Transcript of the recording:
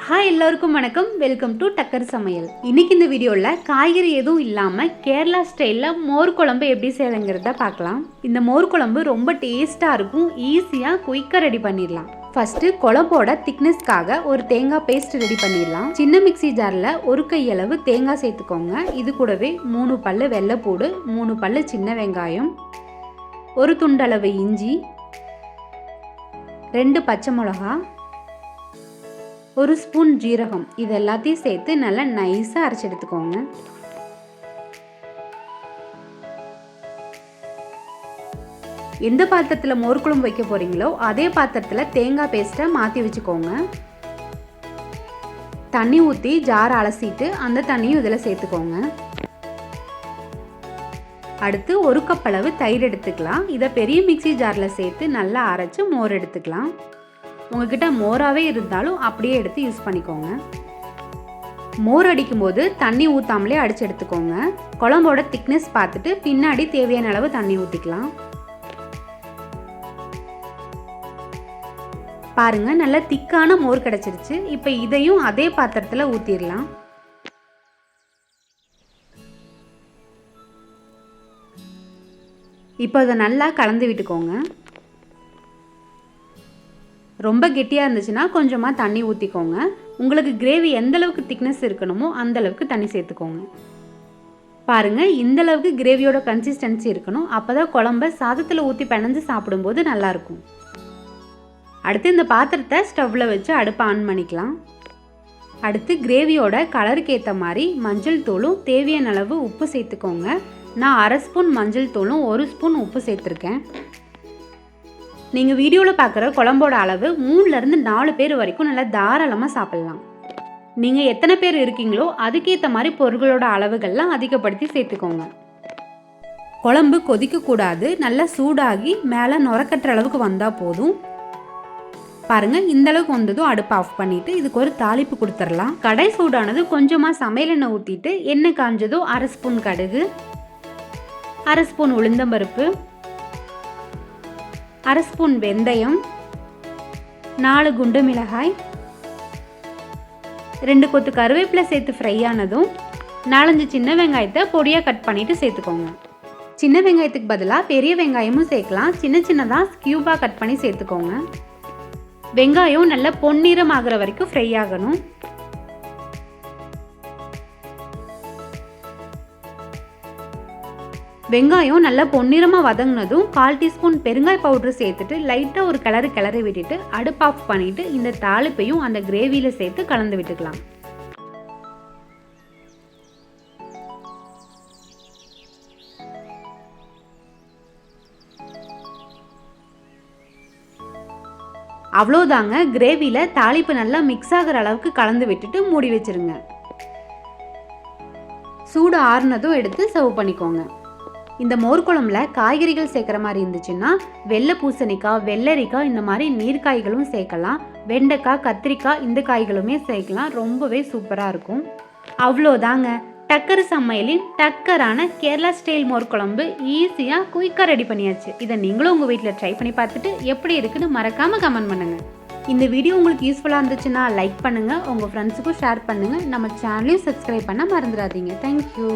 Hi எல்லாருக்கும் வணக்கம். Welcome to டக்கர் சமையல். இன்னைக்கு இந்த வீடியோவில் காய்கறி எதுவும் இல்லாமல் கேரளா ஸ்டைலில் மோர் குழம்பு எப்படி செய்யறங்கிறத பார்க்கலாம். இந்த மோர் குழம்பு ரொம்ப டேஸ்ட்டாக இருக்கும். ஈஸியாக குயிக்காக ரெடி பண்ணிடலாம். ஃபஸ்ட்டு குழம்போட திக்னஸ்க்காக ஒரு தேங்காய் பேஸ்ட் ரெடி பண்ணிடலாம். சின்ன மிக்சி ஜாரில் ஒரு கையளவு தேங்காய் சேர்த்துக்கோங்க. இது கூடவே 3 பல்லு வெள்ளைப்பூடு, 3 பல்லு சின்ன வெங்காயம், ஒரு துண்டளவு இஞ்சி, 2 பச்சை மிளகா, ஒரு ஸ்பூன் ஜீரகம், இது எல்லாத்தையும் சேர்த்து நல்லா நைஸாக அரைச்சி எடுத்துக்கோங்க. எந்த பாத்திரத்தில் மோர் குழம்பு வைக்க போறீங்களோ அதே பாத்திரத்தில் தேங்காய் பேஸ்ட்டை மாற்றி வச்சுக்கோங்க. தண்ணி ஊற்றி ஜார் அலசிட்டு அந்த தண்ணியும் இதில் சேர்த்துக்கோங்க. அடுத்து 1 கப் அளவு தயிர் எடுத்துக்கலாம். இதை பெரிய மிக்சி ஜாரில் சேர்த்து நல்லா அரைச்சி மோர் எடுத்துக்கலாம். உங்ககிட்ட மோராகவே இருந்தாலும் அப்படியே எடுத்து யூஸ் பண்ணிக்கோங்க. மோர் அடிக்கும் போது தண்ணி ஊற்றாமலே அடித்து எடுத்துக்கோங்க. குழம்போட திக்னஸ் பார்த்துட்டு பின்னாடி தேவையான அளவு தண்ணி ஊற்றிக்கலாம். பாருங்க, நல்லா திக்கான மோர் கிடச்சிருச்சு. இப்போ இதையும் அதே பாத்திரத்தில் ஊற்றிடலாம். இப்போ அதை நல்லா கலந்து விட்டுக்கோங்க. ரொம்ப கெட்டியாக இருந்துச்சுன்னா கொஞ்சமாக தண்ணி ஊற்றிக்கோங்க. உங்களுக்கு கிரேவி எந்த அளவுக்கு திக்னஸ் இருக்கணுமோ அந்த அளவுக்கு தண்ணி சேர்த்துக்கோங்க. பாருங்கள், இந்த அளவுக்கு கிரேவியோட கன்சிஸ்டன்சி இருக்கணும். அப்போ தான் குழம்ப சாதத்தில் ஊற்றி பிணைஞ்சு சாப்பிடும்போது நல்லாயிருக்கும். அடுத்து இந்த பாத்திரத்தை ஸ்டவ்வில் வச்சு அடுப்பை ஆன் பண்ணிக்கலாம். அடுத்து கிரேவியோட கலருக்கு ஏற்ற மாதிரி மஞ்சள் தூளும் தேவையான அளவு உப்பு சேர்த்துக்கோங்க. நான் 1/2 ஸ்பூன் மஞ்சள் தூளும் 1 ஸ்பூன் உப்பு சேர்த்துருக்கேன். நீங்கள் வீடியோவில் பார்க்குற குழம்போட அளவு 3லேருந்து 4 பேர் வரைக்கும் நல்லா தாராளமாக சாப்பிட்லாம். நீங்கள் எத்தனை பேர் இருக்கீங்களோ அதுக்கேற்ற மாதிரி பொருட்களோட அளவுகள்லாம் அதிகப்படுத்தி சேர்த்துக்கோங்க. குழம்பு கொதிக்கக்கூடாது. நல்லா சூடாகி மேலே நுரக்கட்டுற அளவுக்கு வந்தால் போதும். பாருங்கள், இந்த அளவுக்கு வந்ததும் அடுப்பு ஆஃப் பண்ணிவிட்டு இதுக்கு ஒரு தாளிப்பு கொடுத்துடலாம். கடை சூடானது கொஞ்சமாக சமையல் எண்ணெய் ஊற்றிட்டு எண்ணெய் காஞ்சதோ 1/2 ஸ்பூன் கடுகு, 1/2 ஸ்பூன் உளுந்தம்பருப்பு, 1/2 ஸ்பூன் வெந்தயம், 4 குண்டு மிளகாய், 2 கொத்து கருவேப்பிலை சேர்த்து ஃப்ரை ஆனதும் 4-5 சின்ன வெங்காயத்தை பொடியாக கட் பண்ணிவிட்டு சேர்த்துக்கோங்க. சின்ன வெங்காயத்துக்கு பதிலாக பெரிய வெங்காயமும் சேர்க்கலாம். சின்ன சின்னதாக க்யூபாக கட் பண்ணி சேர்த்துக்கோங்க. வெங்காயம் நல்லா பொன்னிறம் ஆகிற வரைக்கும் ஃப்ரை ஆகணும். வெங்காயம் நல்லா பொன்னிறமாக வதங்கினதும் 1/4 டீஸ்பூன் பெருங்காய பவுடர் சேர்த்துட்டு லைட்டாக ஒரு கிளறி விட்டுட்டு அடுப்பு ஆஃப் பண்ணிவிட்டு இந்த தாளிப்பையும் அந்த கிரேவியில் சேர்த்து கலந்து விட்டுக்கலாம். அவ்வளோதாங்க, கிரேவியில் தாளிப்பு நல்லா மிக்ஸ் ஆகிற அளவுக்கு கலந்து விட்டுட்டு மூடி வச்சிருங்க. சூடு ஆறுனதும் எடுத்து சர்வ் பண்ணிக்கோங்க. இந்த மோர் குழம்புல காய்கறிகள் சேர்க்குற மாதிரி இருந்துச்சுன்னா வெள்ளை பூசணிக்காய், வெள்ளரிக்காய், இந்த மாதிரி நீர்க்காய்களும் சேர்க்கலாம். வெண்டைக்காய், கத்திரிக்காய், இந்த காய்களுமே சேர்க்கலாம். ரொம்பவே சூப்பராக இருக்கும். அவ்வளோதாங்க, டக்கர் சமையலின் டக்கரான கேரளா ஸ்டைல் மோர் குழம்பு ஈஸியாக குயிக்காக ரெடி பண்ணியாச்சு. இதை நீங்களும் உங்கள் வீட்டில் ட்ரை பண்ணி பார்த்துட்டு எப்படி இருக்குன்னு மறக்காமல் கமெண்ட் பண்ணுங்கள். இந்த வீடியோ உங்களுக்கு யூஸ்ஃபுல்லாக இருந்துச்சுன்னா லைக் பண்ணுங்கள், உங்கள் ஃப்ரெண்ட்ஸுக்கும் ஷேர் பண்ணுங்கள். நம்ம சேனலையும் சப்ஸ்கிரைப் பண்ண மறந்துடாதீங்க. தேங்க்யூ.